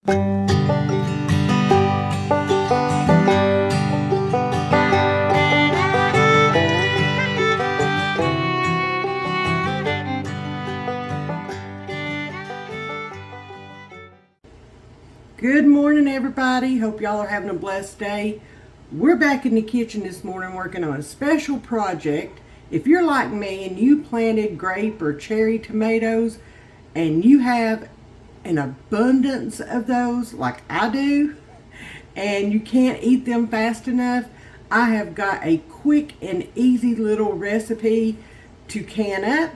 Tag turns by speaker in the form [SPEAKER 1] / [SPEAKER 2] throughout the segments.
[SPEAKER 1] Good morning, everybody. Hope y'all are having a blessed day. We're back in the kitchen this morning working on a special project. If you're like me and you planted grape or cherry tomatoes and you have an abundance of those like I do and you can't eat them fast enough, I have got a quick and easy little recipe to can up,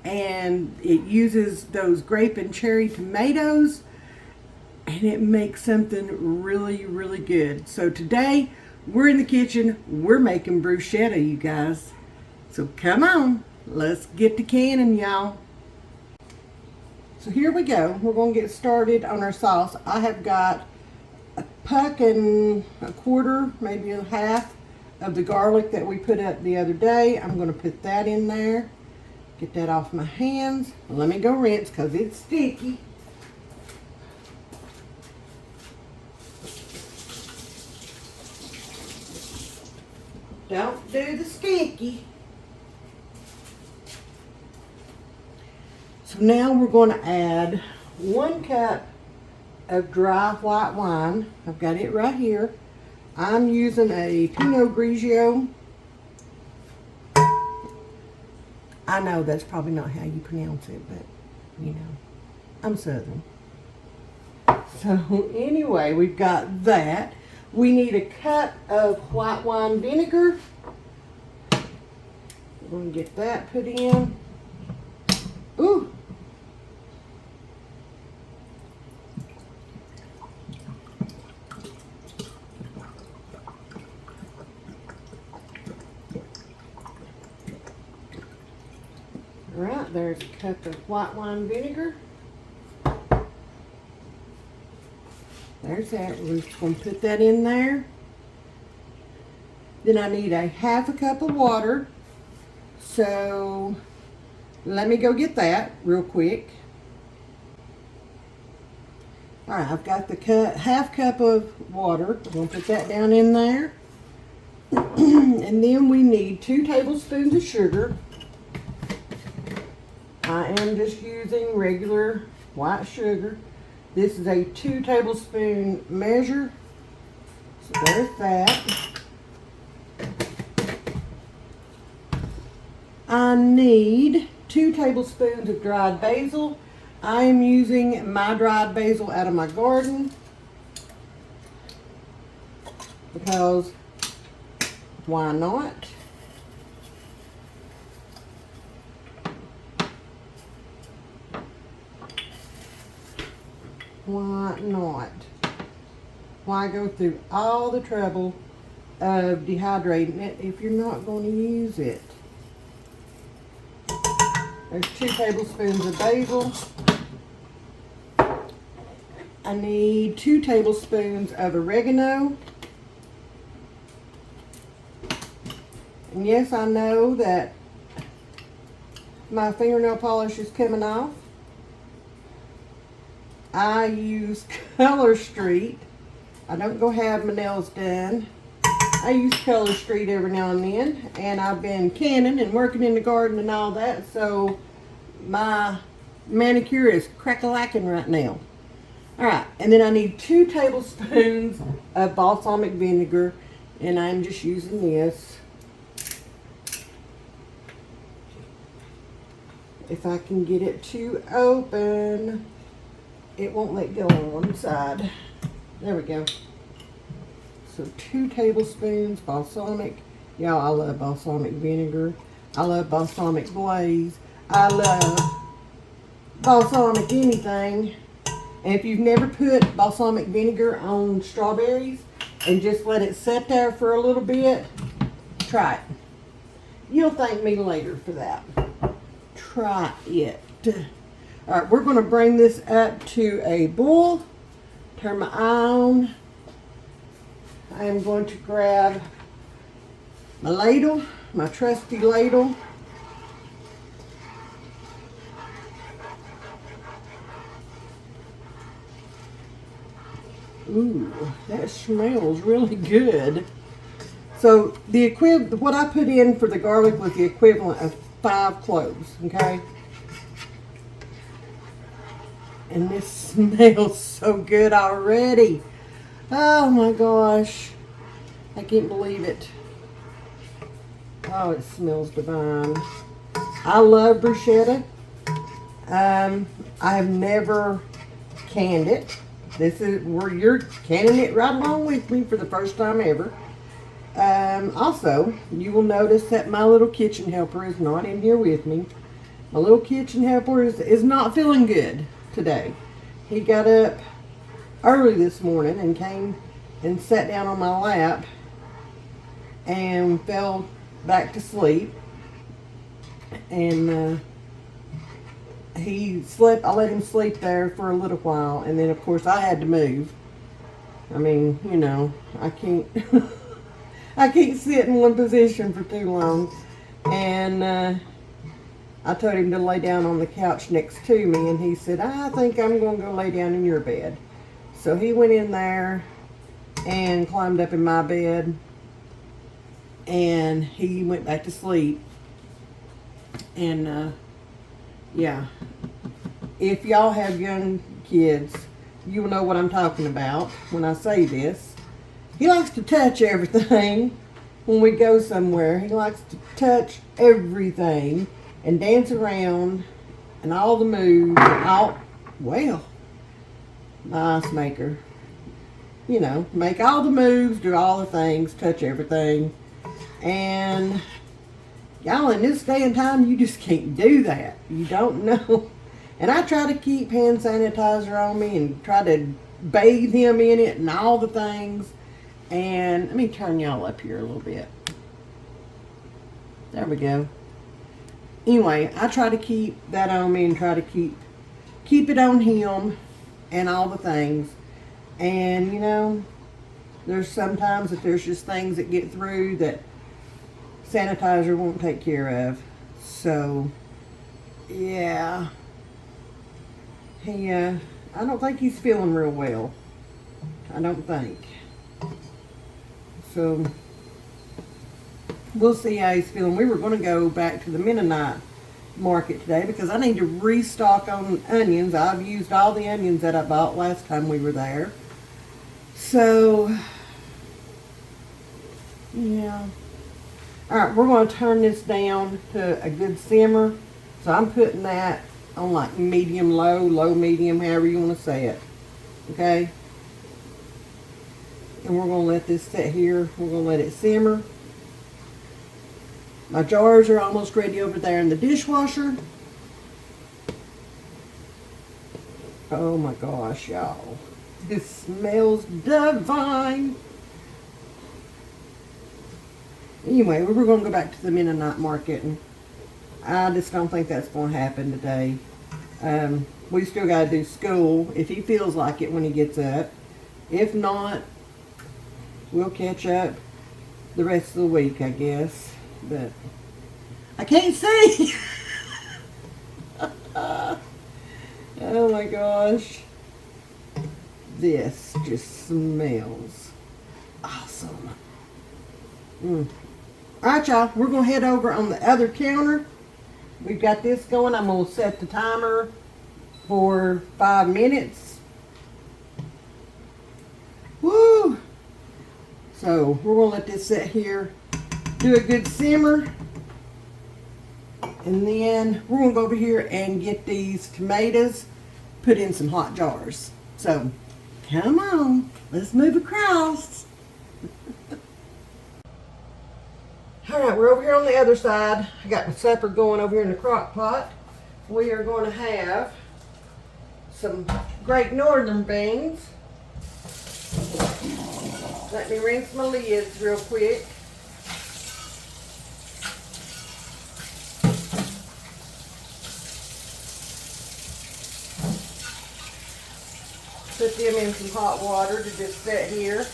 [SPEAKER 1] and it uses those grape and cherry tomatoes and it makes something really, really good. So today, we're in the kitchen, we're making bruschetta, you guys. So come on, let's get to canning, y'all. So here we go. We're going to get started on our sauce. I have got a puck and a quarter, maybe a half of the garlic that we put up the other day. I'm going to put that in there. Get that off my hands. Let me go rinse because it's sticky. Don't do the sticky. So now we're going to add 1 cup of dry white wine. I've got it right here. I'm using a Pinot Grigio. I know that's probably not how you pronounce it, but you know, I'm Southern. So anyway, we've got that. We need a cup of white wine vinegar. We're going to get that put in. Ooh. All right, there's a cup of white wine vinegar. There's that. We're just going to put that in there. Then I need a half a cup of water. So let me go get that real quick. All right, I've got the half cup of water. I'm going to put that down in there. And then we need 2 tablespoons of sugar. I am just using regular white sugar. This is a 2 tablespoon measure. So there's that. I need 2 tablespoons of dried basil. I am using my dried basil out of my garden because why not? Why not? Why go through all the trouble of dehydrating it if you're not going to use it? There's 2 tablespoons of basil. I need 2 tablespoons of oregano. And yes, I know that my fingernail polish is coming off. I use Color Street. I don't go have my nails done. I use Color Street every now and then, and I've been canning and working in the garden and all that, so my manicure is crack-a-lacking right now. All right, and then I need 2 tablespoons of balsamic vinegar, and I'm just using this. If I can get it to open, it won't let go on one side. There we go. So 2 tablespoons balsamic. Y'all, I love balsamic vinegar. I love balsamic glaze. I love balsamic anything. And if you've never put balsamic vinegar on strawberries and just let it sit there for a little bit, try it. You'll thank me later for that. Try it. All right, we're going to bring this up to a boil. Turn my eye on. I am going to grab my ladle, my trusty ladle. Ooh, that smells really good. So what I put in for the garlic was the equivalent of 5 cloves, okay? And this smells so good already. Oh my gosh. I can't believe it. Oh, it smells divine. I love bruschetta. I have never canned it. This is where you're canning it right along with me for the first time ever. Also, you will notice that my little kitchen helper is not in here with me. My little kitchen helper is not feeling good today. He got up early this morning and came and sat down on my lap and fell back to sleep. And he slept. I let him sleep there for a little while, and then of course I had to move. I mean, you know, I can't I can't sit in one position for too long. And I told him to lay down on the couch next to me, and he said, I think I'm going to go lay down in your bed. So he went in there and climbed up in my bed, and he went back to sleep. And yeah, if y'all have young kids, you will know what I'm talking about when I say this. He likes to touch everything when we go somewhere. He likes to touch everything and dance around and all the moves and all, well, my ice maker. You know, make all the moves, do all the things, touch everything. And y'all, in this day and time, you just can't do that. You don't know. And I try to keep hand sanitizer on me and try to bathe him in it and all the things. And let me turn y'all up here a little bit. There we go. Anyway, I try to keep that on me and try to keep it on him and all the things. And, you know, there's sometimes that there's just things that get through that sanitizer won't take care of. So, yeah. I don't think he's feeling real well. I don't think. So, we'll see how he's feeling. We were going to go back to the Mennonite market today because I need to restock on onions. I've used all the onions that I bought last time we were there. So, yeah. Alright, we're going to turn this down to a good simmer. So I'm putting that on like medium low, low medium, however you want to say it. Okay? And we're going to let this sit here. We're going to let it simmer. My jars are almost ready over there in the dishwasher. Oh my gosh, y'all. This smells divine. Anyway, we were going to go back to the Mennonite market, and I just don't think that's going to happen today. We still got to do school if he feels like it when he gets up. If not, we'll catch up the rest of the week, I guess. But I can't see. Oh my gosh. This just smells awesome. Alright, y'all, we're going to head over on the other counter. We've got this going. I'm going to set the timer for 5 minutes. Woo! So, we're going to let this sit here, do a good simmer. And then we're going to go over here and get these tomatoes put in some hot jars. So, come on, let's move across. Alright, we're over here on the other side. I got my supper going over here in the crock pot. We are going to have some Great Northern beans. Let me rinse my lids real quick. Put them in some hot water to just sit here.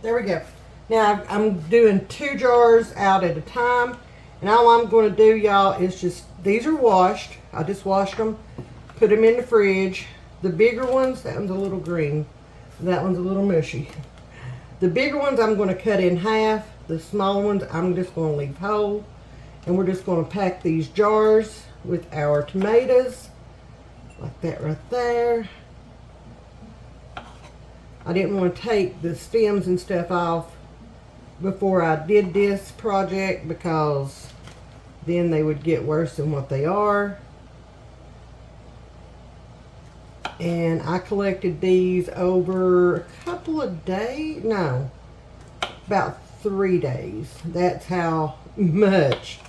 [SPEAKER 1] There we go. Now I'm doing 2 jars out at a time. And all I'm going to do, y'all, is just, these are washed. I just washed them, put them in the fridge. The bigger ones, that one's a little green. That one's a little mushy. The bigger ones I'm going to cut in half. The smaller ones I'm just going to leave whole. And we're just going to pack these jars with our tomatoes. Like that right there. I didn't want to take the stems and stuff off before I did this project because then they would get worse than what they are. And I collected these over a couple of days, no, about 3 days. That's how much,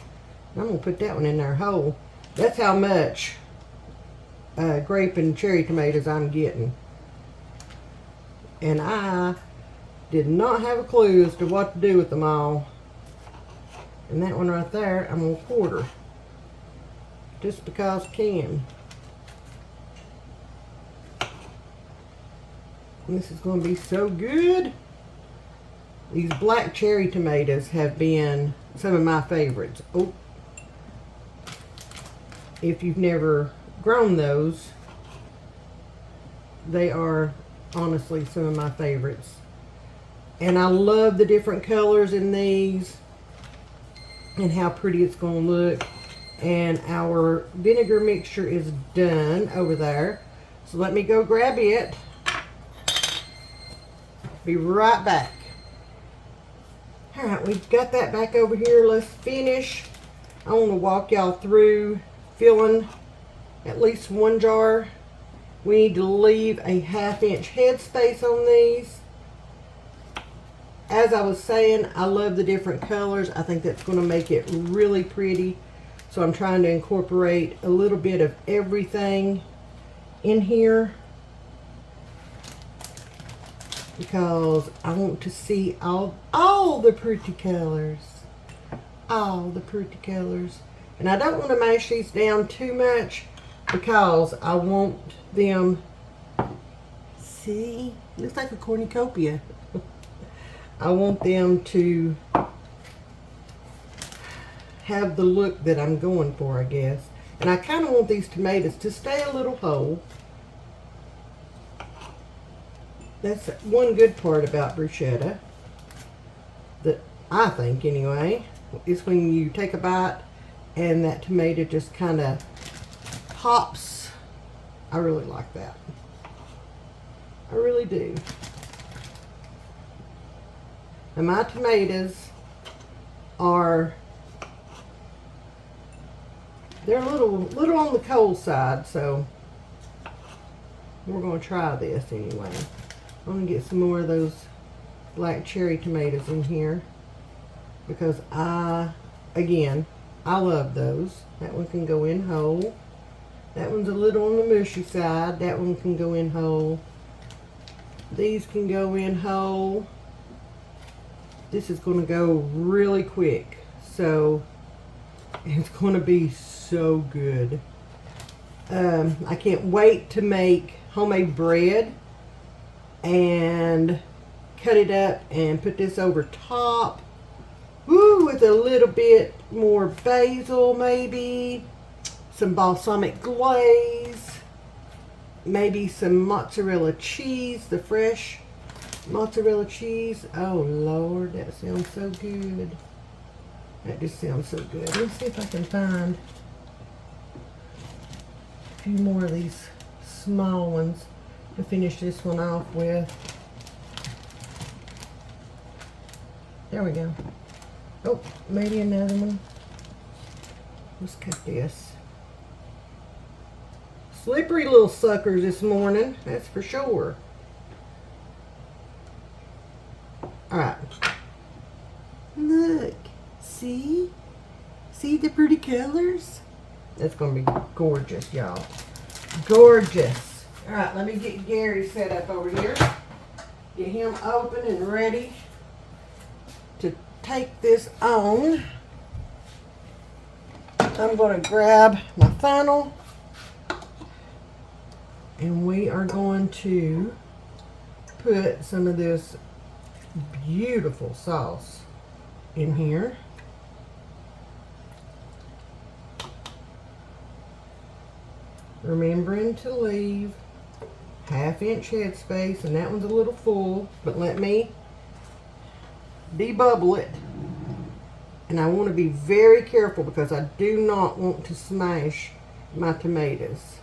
[SPEAKER 1] I'm going to put that one in there whole. That's how much grape and cherry tomatoes I'm getting. And I did not have a clue as to what to do with them all. And that one right there, I'm going to quarter. Just because I can. And this is going to be so good. These black cherry tomatoes have been some of my favorites. Oh, if you've never grown those, they are honestly some of my favorites. And I love the different colors in these and how pretty it's going to look. And our vinegar mixture is done over there. So let me go grab it. Be right back. Alright, we've got that back over here. Let's finish. I want to walk y'all through filling at least 1 jar. We need to leave a 1/2 inch headspace on these. As I was saying, I love the different colors. I think that's going to make it really pretty. So I'm trying to incorporate a little bit of everything in here because I want to see all the pretty colors. All the pretty colors. And I don't want to mash these down too much because I want them, see, looks like a cornucopia. I want them to have the look that I'm going for, I guess. And I kind of want these tomatoes to stay a little whole. That's one good part about bruschetta, that I think anyway, is when you take a bite and that tomato just kind of pops. I really like that. I really do. And my tomatoes are, they're a little on the cold side, so we're going to try this anyway. I'm going to get some more of those black cherry tomatoes in here because again, I love those. That one can go in whole. That one's a little on the mushy side. That one can go in whole. These can go in whole. This is going to go really quick, so it's going to be so good. I can't wait to make homemade bread and cut it up and put this over top. Woo, with a little bit more basil, maybe some balsamic glaze, maybe some mozzarella cheese, the fresh mozzarella cheese. Oh Lord, that sounds so good. That just sounds so good. Let's see if I can find a few more of these small ones to finish this one off with. There we go. Oh, maybe another one. Let's cut this. Slippery little suckers this morning, that's for sure. Alright. Look. See? See the pretty colors? That's going to be gorgeous, y'all. Gorgeous. Alright, let me get Gary set up over here. Get him open and ready to take this on. I'm going to grab my funnel and we are going to put some of this beautiful sauce in here. Remembering to leave 1/2 inch headspace, and that one's a little full, but let me debubble it. And I want to be very careful because I do not want to smash my tomatoes.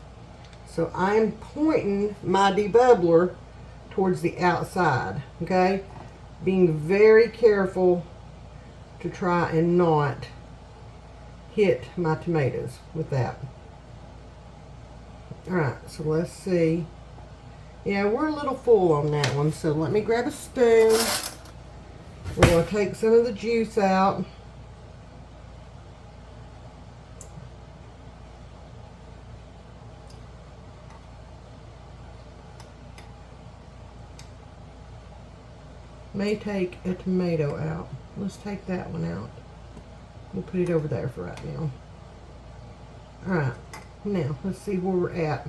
[SPEAKER 1] So I'm pointing my debubbler towards the outside, okay? Being very careful to try and not hit my tomatoes with that. Alright, so let's see. Yeah, we're a little full on that one, so let me grab a spoon. We're going to take some of the juice out. May take a tomato out. Let's take that one out. We'll put it over there for right now. Alright, now let's see where we're at.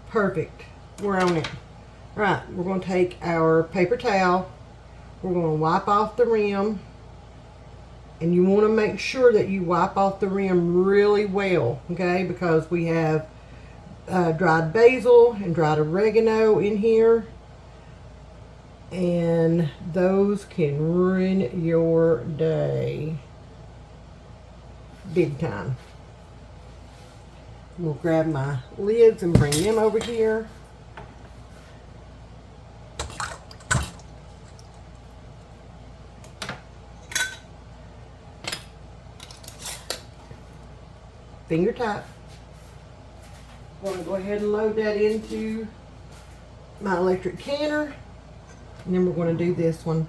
[SPEAKER 1] Perfect. We're on it. Right, we're going to take our paper towel. We're going to wipe off the rim. And you want to make sure that you wipe off the rim really well, okay? Because we have dried basil and dried oregano in here. And those can ruin your day. Big time. We'll grab my lids and bring them over here. Finger tight. I'm going to go ahead and load that into my electric canner. And then we're going to do this one.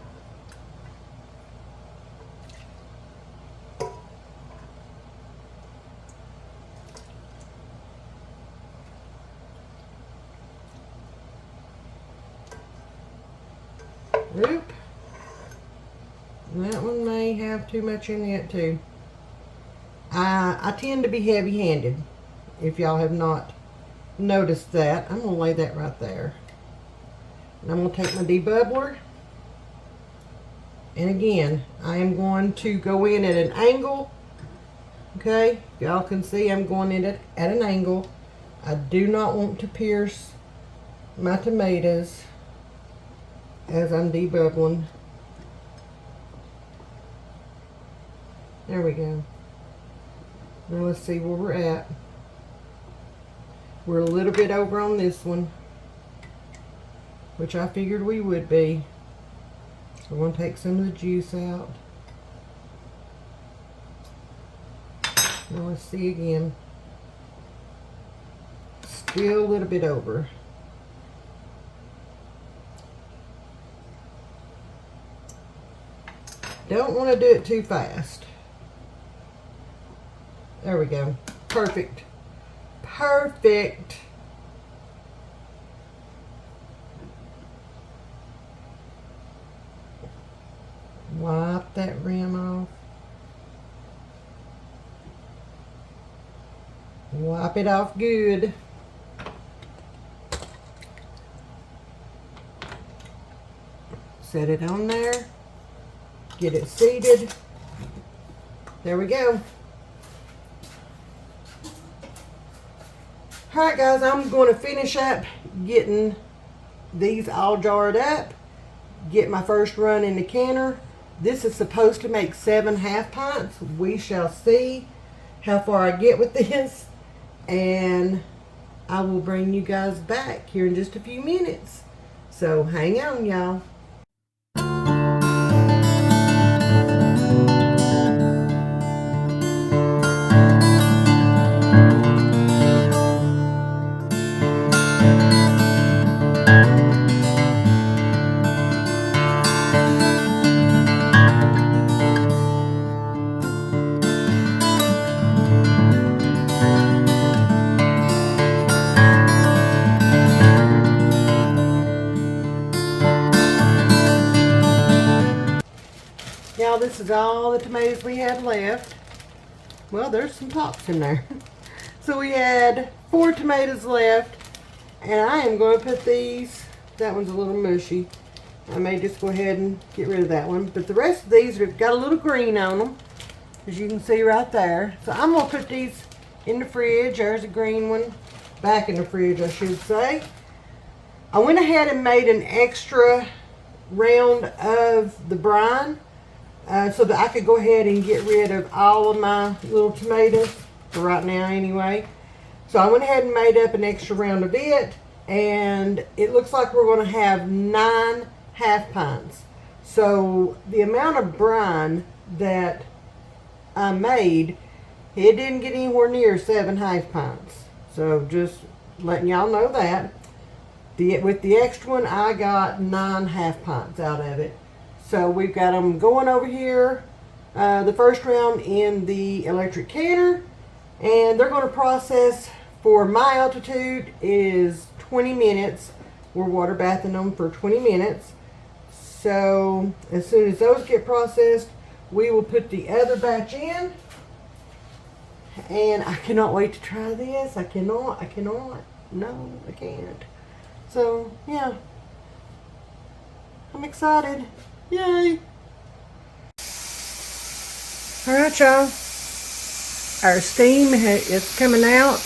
[SPEAKER 1] Oop. That one may have too much in it too. I tend to be heavy-handed, if y'all have not noticed that. I'm going to lay that right there. And I'm going to take my debubbler. And again, I am going to go in at an angle. Okay, y'all can see I'm going in at an angle. I do not want to pierce my tomatoes as I'm debubbling. There we go. Now let's see where we're at. We're a little bit over on this one, which I figured we would be. We're going to take some of the juice out. Now let's see again. Still a little bit over. Don't want to do it too fast. There we go. Perfect. Perfect. Wipe that rim off. Wipe it off good. Set it on there. Get it seated. There we go. Alright guys, I'm going to finish up getting these all jarred up. Get my first run in the canner. This is supposed to make 7 half pints. We shall see how far I get with this. And I will bring you guys back here in just a few minutes. So hang on, y'all. Now this is all the tomatoes we had left. Well, there's some tops in there. So we had 4 tomatoes left. And I am going to put these, that one's a little mushy. I may just go ahead and get rid of that one. But the rest of these have got a little green on them, as you can see right there. So I'm going to put these in the fridge. There's a green one. Back in the fridge, I should say. I went ahead and made an extra round of the brine so that I could go ahead and get rid of all of my little tomatoes, for right now anyway. So I went ahead and made up an extra round of it, and it looks like we're going to have 9 half pints. So the amount of brine that I made, it didn't get anywhere near 7 half pints. So just letting y'all know that. With the extra one, I got 9 half pints out of it. So we've got them going over here, the first round in the electric canner, and they're going to process, for my altitude is 20 minutes. We're water bathing them for 20 minutes. So as soon as those get processed, we will put the other batch in. And I cannot wait to try this. I cannot. No, I can't. So, yeah. I'm excited. Yay. Alright, y'all. Our steam is coming out.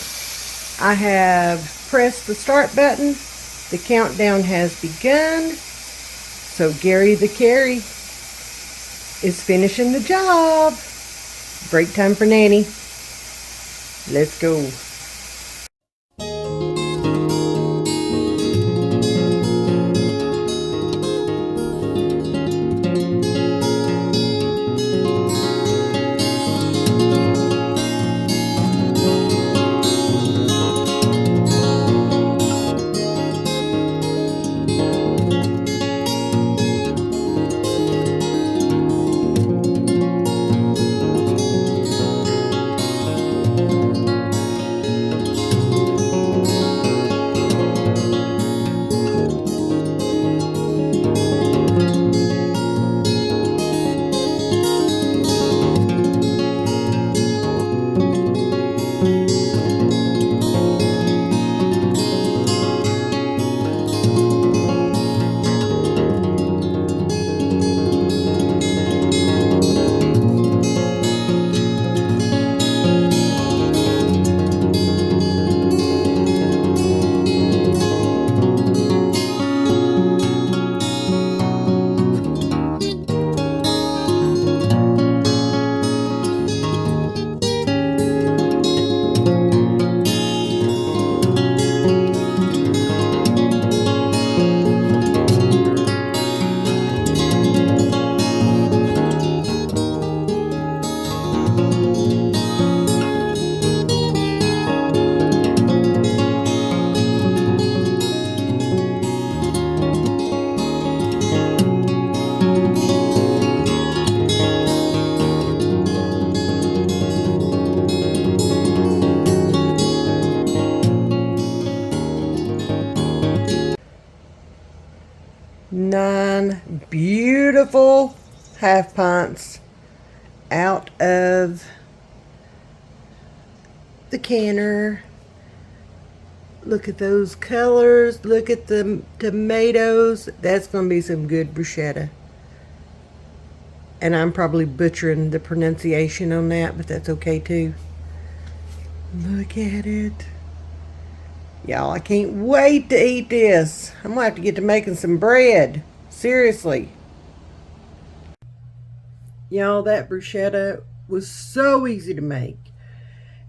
[SPEAKER 1] I have pressed the start button. The countdown has begun. So, Gary the Carry is finishing the job. Break time for Nanny. Let's go. Nine beautiful half pints out of the canner. Look at those colors. Look at the tomatoes. That's going to be some good bruschetta. And I'm probably butchering the pronunciation on that, but that's okay too. Look at it. Y'all, I can't wait to eat this. I'm going to have to get to making some bread. Seriously. Y'all, that bruschetta was so easy to make.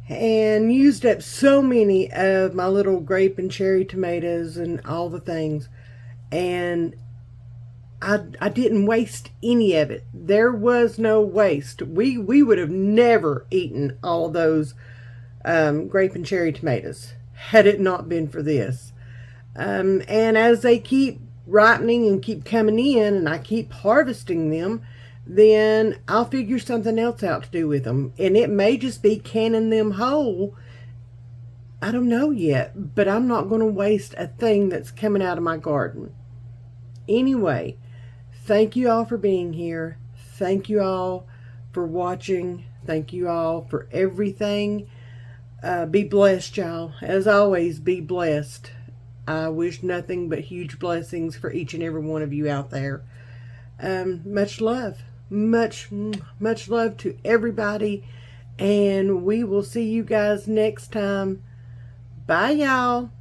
[SPEAKER 1] And used up so many of my little grape and cherry tomatoes and all the things. And I didn't waste any of it. There was no waste. We would have never eaten all of those grape and cherry tomatoes had it not been for this. And as they keep ripening and keep coming in and I keep harvesting them, then I'll figure something else out to do with them. And it may just be canning them whole. I don't know yet, but I'm not going to waste a thing that's coming out of my garden. Anyway, thank you all for being here. Thank you all for watching. Thank you all for everything. Be blessed, y'all. As always, be blessed. I wish nothing but huge blessings for each and every one of you out there. Much love. Much love to everybody. And we will see you guys next time. Bye, y'all.